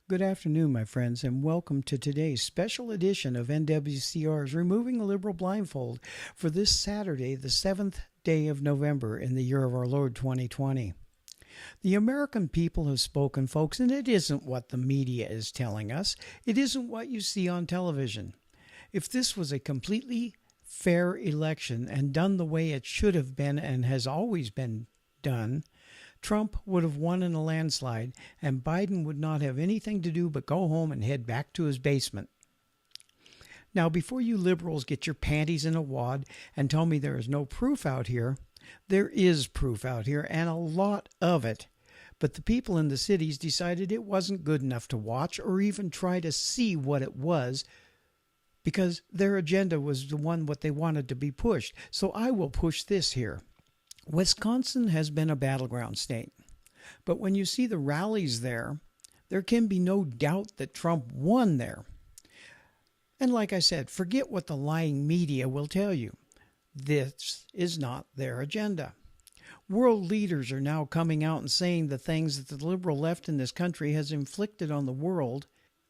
Good afternoon, my friends, and welcome to today's special edition of NWCR's Removing the Liberal Blindfold for this Saturday, the 7th day of November in the year of our Lord 2020. The American people have spoken, folks, and it isn't what the media is telling us. It isn't what you see on television. If this was a completely fair election and done the way it should have been and has always been done, Trump would have won in a landslide, and Biden would not have anything to do but go home and head back to his basement. Now, before you liberals get your panties in a wad and tell me there is no proof out here, there is proof out here, and a lot of it. But the people in the cities decided it wasn't good enough to watch or even try to see what it was, because their agenda was the one what they wanted to be pushed. So I will push this here. Wisconsin has been a battleground state, but when you see the rallies there can be no doubt that Trump won there. And like I said, forget what the lying media will tell you. This is not their agenda. World leaders are now coming out and saying the things that the liberal left in this country has inflicted on the world,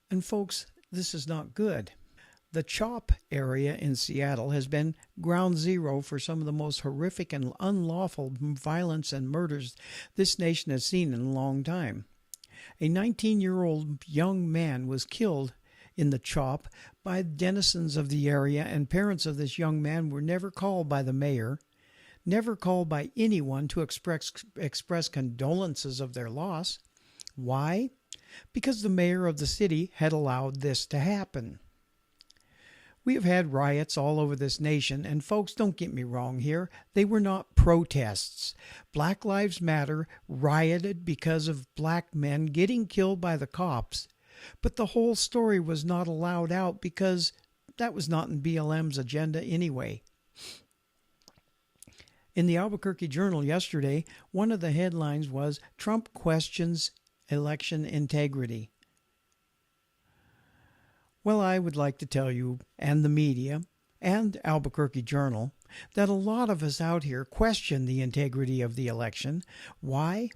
and folks, this is not good. The CHOP area in Seattle has been ground zero for some of the most horrific and unlawful violence and murders this nation has seen in a long time. A 19-year-old young man was killed in the CHOP by denizens of the area, and parents of this young man were never called by the mayor, never called by anyone to express condolences of their loss. Why? Because the mayor of the city had allowed this to happen. We have had riots all over this nation, and folks, don't get me wrong here, they were not protests. Black Lives Matter rioted because of black men getting killed by the cops, but the whole story was not allowed out because that was not in BLM's agenda anyway. In the Albuquerque Journal yesterday, one of the headlines was, "Trump questions election integrity." Well, I would like to tell you, and the media, and Albuquerque Journal, that a lot of us out here question the integrity of the election. Why?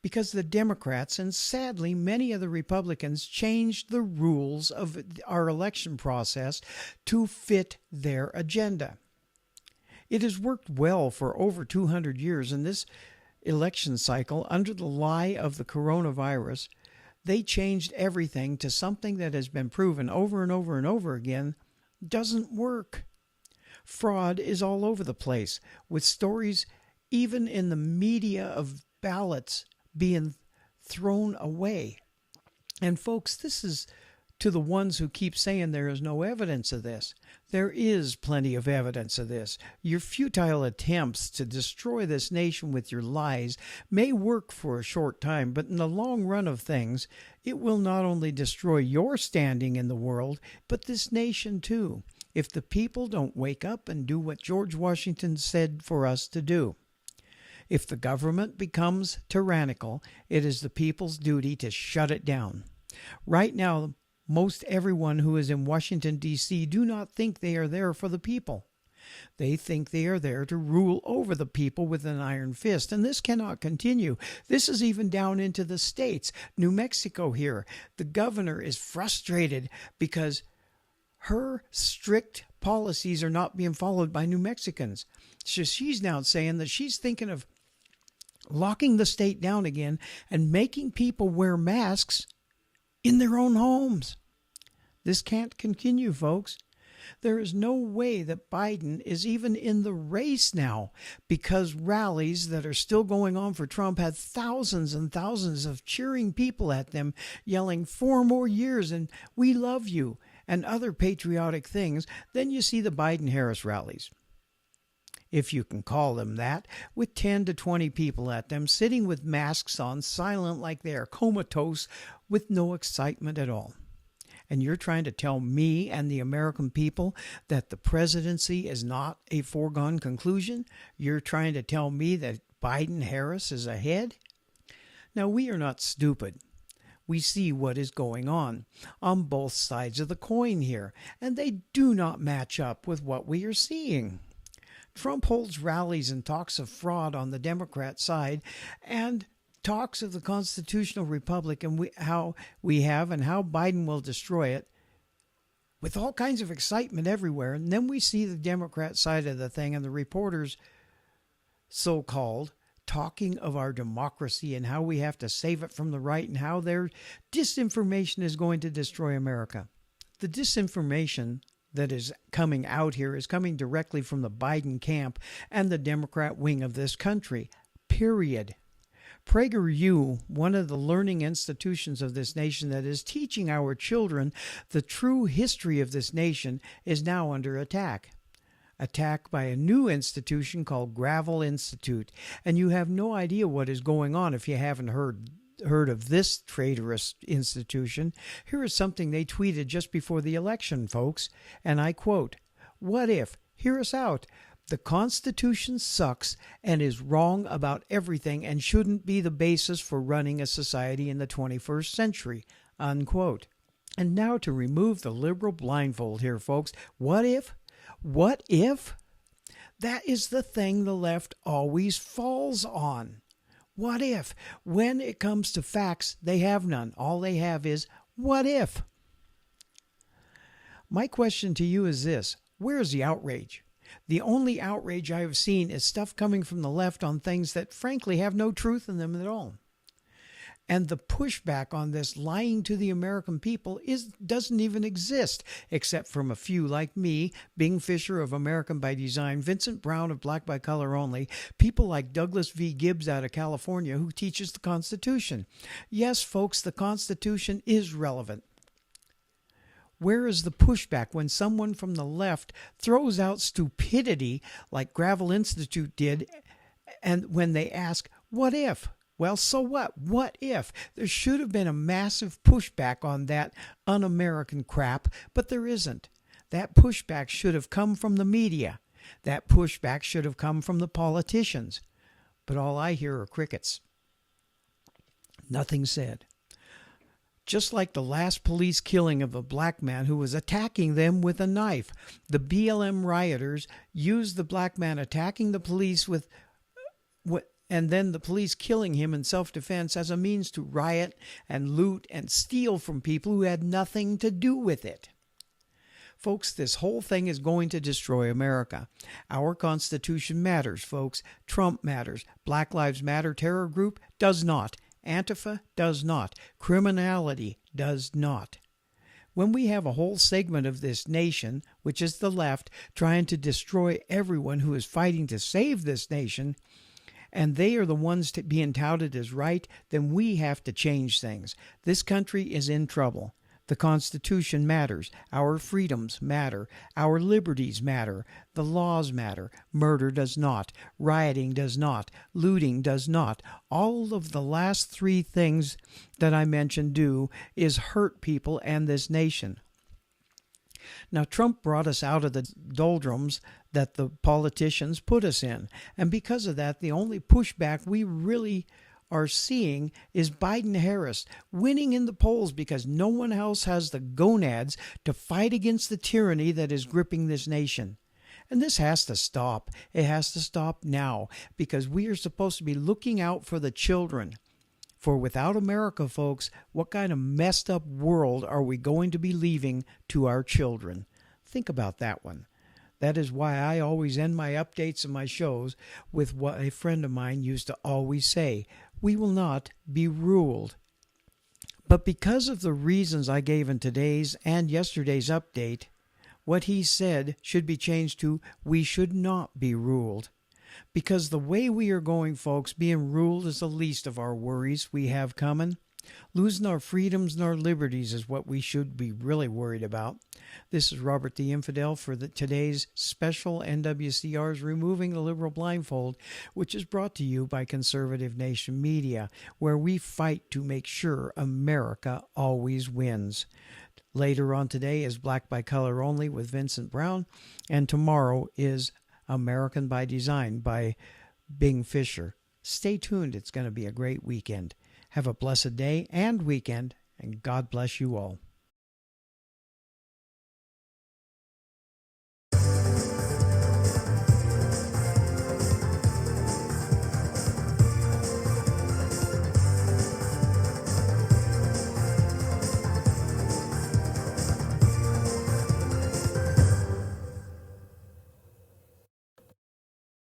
Because the Democrats, and sadly many of the Republicans, changed the rules of our election process to fit their agenda. It has worked well for over 200 years in this election cycle under the lie of the coronavirus. They changed everything to something that has been proven over and over and over again doesn't work. Fraud is all over the place, with stories even in the media of ballots being thrown away. And folks, this is to the ones who keep saying there is no evidence of this. There is plenty of evidence of this. Your futile attempts to destroy this nation with your lies may work for a short time, but in the long run of things, it will not only destroy your standing in the world, but this nation too, if the people don't wake up and do what George Washington said for us to do. If the government becomes tyrannical, it is the people's duty to shut it down. Right now, most everyone who is in Washington, D.C. do not think they are there for the people. They think they are there to rule over the people with an iron fist, and this cannot continue. This is even down into the states. New Mexico here, the governor is frustrated because her strict policies are not being followed by New Mexicans. So she's now saying that she's thinking of locking the state down again and making people wear masks in their own homes. This can't continue, folks. There is no way that Biden is even in the race now, because rallies that are still going on for Trump had thousands and thousands of cheering people at them, yelling 4 more years and "we love you" and other patriotic things. Then you see the Biden-Harris rallies, if you can call them that, with 10 to 20 people at them, sitting with masks on, silent like they are comatose, with no excitement at all. And you're trying to tell me and the American people that the presidency is not a foregone conclusion? You're trying to tell me that Biden-Harris is ahead? Now, we are not stupid. We see what is going on both sides of the coin here, and they do not match up with what we are seeing. Trump holds rallies and talks of fraud on the Democrat side and talks of the constitutional republic and how Biden will destroy it with all kinds of excitement everywhere. And then we see the Democrat side of the thing and the reporters, so-called, talking of our democracy and how we have to save it from the right and how their disinformation is going to destroy America. The disinformation that is coming out here is coming directly from the Biden camp and the Democrat wing of this country, period. PragerU, one of the learning institutions of this nation that is teaching our children the true history of this nation, is now under attack. Attack by a new institution called Gravel Institute. And you have no idea what is going on if you haven't heard of this traitorous institution. Here is something they tweeted just before the election, folks, and I quote, "What if, hear us out, the Constitution sucks and is wrong about everything and shouldn't be the basis for running a society in the 21st century," unquote. And now to remove the liberal blindfold here, folks. What if? What if? That is the thing the left always falls on. What if? When it comes to facts, they have none. All they have is, what if? My question to you is this: where is the outrage? The only outrage I have seen is stuff coming from the left on things that frankly have no truth in them at all. And the pushback on this lying to the American people doesn't even exist, except from a few like me, Bing Fisher of American by Design, Vincent Brown of Black by Color Only, people like Douglas V. Gibbs out of California who teaches the Constitution. Yes, folks, the Constitution is relevant. Where is the pushback when someone from the left throws out stupidity like Gravel Institute did, and when they ask, what if? Well, so what? What if? There should have been a massive pushback on that un-American crap, but there isn't. That pushback should have come from the media. That pushback should have come from the politicians. But all I hear are crickets. Nothing said. Just like the last police killing of a black man who was attacking them with a knife. The BLM rioters used the black man attacking the police and then the police killing him in self-defense as a means to riot and loot and steal from people who had nothing to do with it. Folks, this whole thing is going to destroy America. Our Constitution matters, folks. Trump matters. Black Lives Matter terror group does not. Antifa does not. Criminality does not. When we have a whole segment of this nation, which is the left, trying to destroy everyone who is fighting to save this nation, and they are the ones being touted as right, then we have to change things. This country is in trouble. The Constitution matters. Our freedoms matter. Our liberties matter. The laws matter. Murder does not. Rioting does not. Looting does not. All of the last three things that I mentioned do is hurt people and this nation. Now, Trump brought us out of the doldrums that the politicians put us in. And because of that, the only pushback we really are seeing is Biden-Harris winning in the polls because no one else has the gonads to fight against the tyranny that is gripping this nation. And this has to stop. It has to stop now because we are supposed to be looking out for the children. For without America, folks, what kind of messed up world are we going to be leaving to our children? Think about that one. That is why I always end my updates and my shows with what a friend of mine used to always say: we will not be ruled. But because of the reasons I gave in today's and yesterday's update, what he said should be changed to: we should not be ruled. Because the way we are going, folks, being ruled is the least of our worries we have coming. Losing our freedoms and our liberties is what we should be really worried about. This is Robert the Infidel for today's special NWCR's Removing the Liberal Blindfold, which is brought to you by Conservative Nation Media, where we fight to make sure America always wins. Later on today is Black by Color Only with Vincent Brown, and tomorrow is American by Design by Bing Fisher. Stay tuned. It's going to be a great weekend. Have a blessed day and weekend, and God bless you all.